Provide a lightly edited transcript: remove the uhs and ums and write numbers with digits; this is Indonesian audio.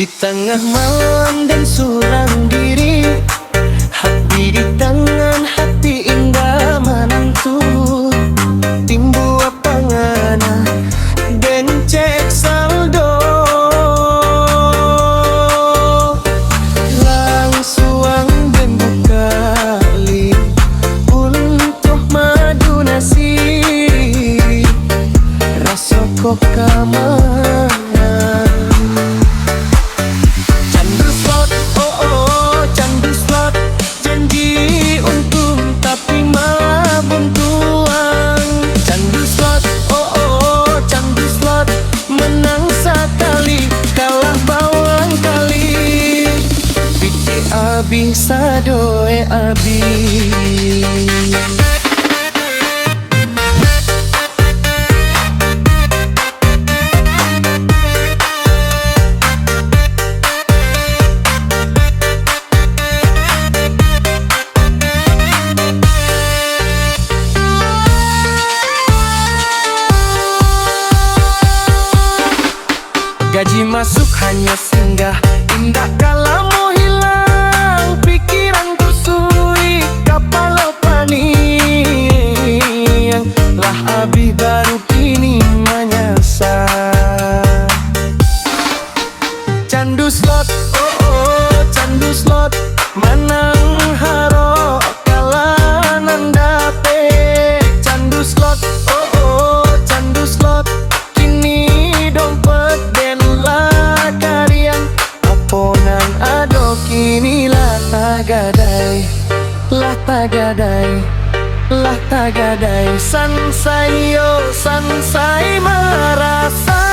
Di tengah malam dan suram diri, hati di tangan hati indah menantu. Timbu apa ngana dan cek saldo, langsuang dan bukali untuk madu nasi rasa kok kamar. Abi sadoe abi. Gaji masuk hanya singgah, indah kalamu hilang, pikiran kusui kapal paning. Lah abi baru kini menyasar. Candu slot, oh oh candu slot, menang haro kalanan dape. Candu slot, oh oh candu slot, kini dompet den lah karian. Aponan ado kini lah tagadai, lah tagadai, lah tagadai. Sansai yo sansai merasa